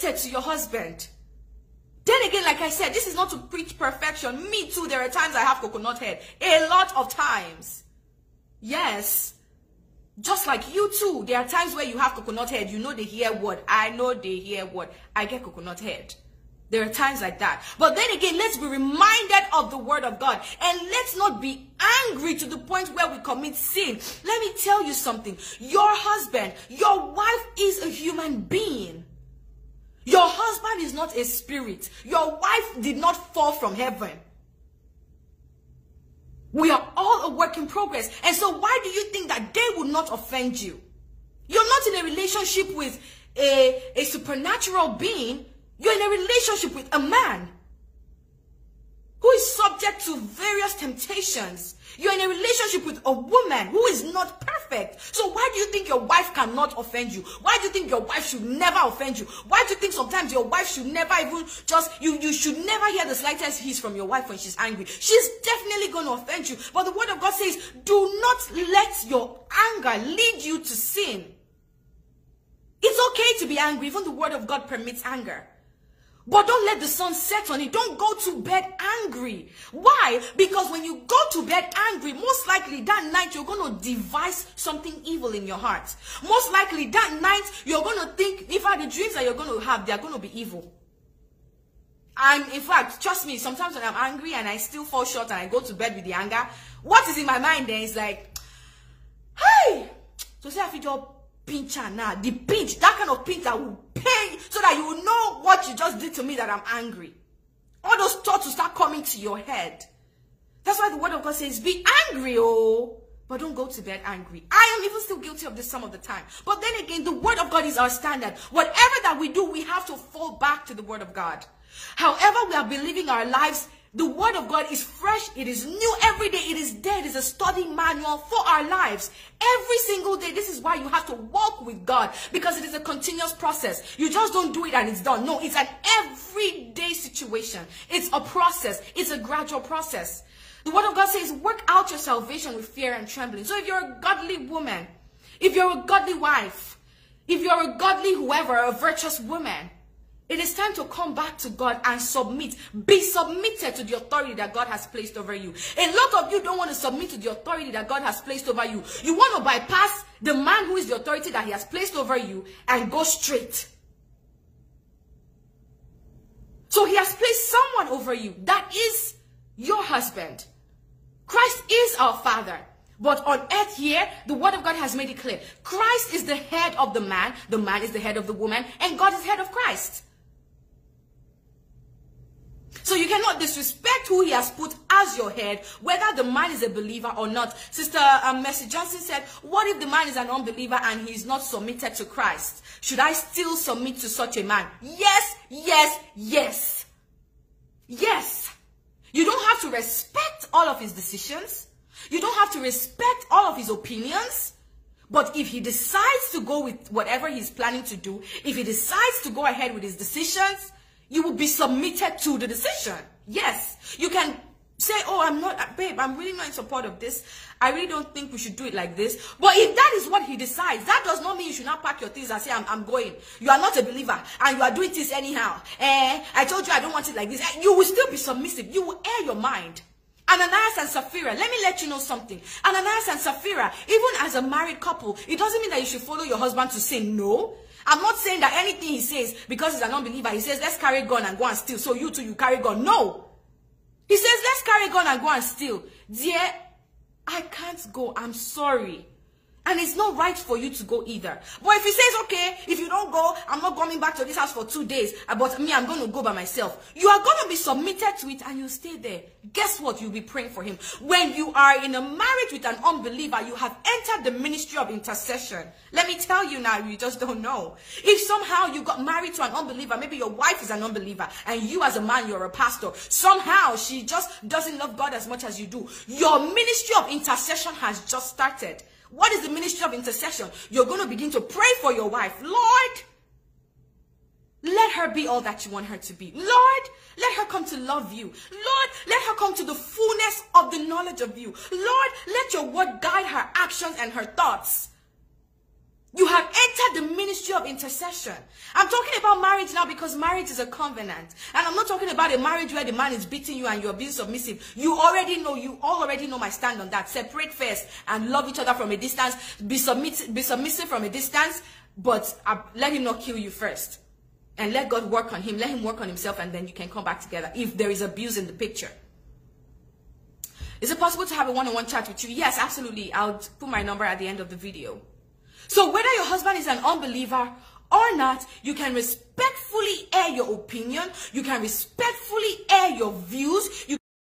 submitted to your husband. Then again, like I said, this is not to preach perfection. Me too, there are times I have coconut head. A lot of times. Yes. Just like you too, there are times where you have coconut head. You know they hear what. I know they hear what. I get coconut head. There are times like that. But then again, let's be reminded of the word of God. And let's not be angry to the point where we commit sin. Let me tell you something. Your husband, your wife is a human being. Your husband is not a spirit. Your wife did not fall from heaven. We are all a work in progress. And so why do you think that they will not offend you? You're not in a relationship with a supernatural being. You're in a relationship with a man who is subject to various temptations. You're in a relationship with a woman who is not perfect. So why do you think your wife cannot offend you? Why do you think your wife should never offend you? Why do you think sometimes your wife should never even you should never hear the slightest hiss from your wife when she's angry? She's definitely going to offend you. But the word of God says, do not let your anger lead you to sin. It's okay to be angry. Even the word of God permits anger. But don't let the sun set on it. Don't go to bed angry. Why? Because when you go to bed angry, most likely that night you're going to devise something evil in your heart. Most likely that night you're going to think, in fact, the dreams that you're going to have, they're going to be evil. In fact, trust me, sometimes when I'm angry and I still fall short and I go to bed with the anger, what is in my mind then is like, hey, so say I feel your pincher now, the pinch, that kind of pinch that will pain, so that you will know what you just did to me, that I'm angry. All those thoughts will start coming to your head. That's why the word of God says, be angry, oh, but don't go to bed angry. I am even still guilty of this some of the time. But then again, the word of God is our standard. Whatever that we do, we have to fall back to the word of God. However we are believing our lives, the word of God is fresh, it is new every day, it is there, it is a study manual for our lives. Every single day. This is why you have to walk with God, because it is a continuous process. You just don't do it and it's done. No, it's an everyday situation. It's a process. It's a gradual process. The word of God says, work out your salvation with fear and trembling. So if you're a godly woman, if you're a godly wife, if you're a godly whoever, a virtuous woman, it is time to come back to God and submit. Be submitted to the authority that God has placed over you. A lot of you don't want to submit to the authority that God has placed over you. You want to bypass the man who is the authority that he has placed over you and go straight. So he has placed someone over you. That is your husband. Christ is our Father. But on earth here, the word of God has made it clear. Christ is the head of the man is the head of the woman, and God is head of Christ. So you cannot disrespect who he has put as your head, whether the man is a believer or not. Sister Mercy Johnson said, what if the man is an unbeliever and he is not submitted to Christ? Should I still submit to such a man? Yes, yes, yes. Yes. You don't have to respect all of his decisions. You don't have to respect all of his opinions. But if he decides to go with whatever he's planning to do, if he decides to go ahead with his decisions, you will be submitted to the decision. Yes. You can say, oh, I'm not, babe, I'm really not in support of this. I really don't think we should do it like this. But if that is what he decides, that does not mean you should not pack your things and say, I'm going. You are not a believer and you are doing this anyhow. I told you I don't want it like this. You will still be submissive. You will air your mind. Ananias and Sapphira, let me let you know something. Ananias and Sapphira, even as a married couple, it doesn't mean that you should follow your husband to sin. No. I'm not saying that anything he says, because he's an unbeliever, he says, let's carry gun and go and steal. So you too, you carry gun. No. He says, let's carry gun and go and steal. Dear, I can't go. I'm sorry. And it's not right for you to go either. But if he says, okay, if you don't go, I'm not coming back to this house for 2 days. But me, I'm going to go by myself. You are going to be submitted to it and you stay there. Guess what? You'll be praying for him. When you are in a marriage with an unbeliever, you have entered the ministry of intercession. Let me tell you now, you just don't know. If somehow you got married to an unbeliever, maybe your wife is an unbeliever, and you as a man, you're a pastor. Somehow she just doesn't love God as much as you do. Your ministry of intercession has just started. What is the ministry of intercession? You're going to begin to pray for your wife. Lord, let her be all that you want her to be. Lord, let her come to love you. Lord, let her come to the fullness of the knowledge of you. Lord, let your word guide her actions and her thoughts. You have entered the ministry of intercession. I'm talking about marriage now because marriage is a covenant. And I'm not talking about a marriage where the man is beating you and you're being submissive. You all already know my stand on that. Separate first and love each other from a distance. Be submissive from a distance, but let him not kill you first. And let God work on him. Let him work on himself, and then you can come back together if there is abuse in the picture. Is it possible to have a one-on-one chat with you? Yes, absolutely. I'll put my number at the end of the video. So whether your husband is an unbeliever or not, you can respectfully air your opinion. You can respectfully air your views.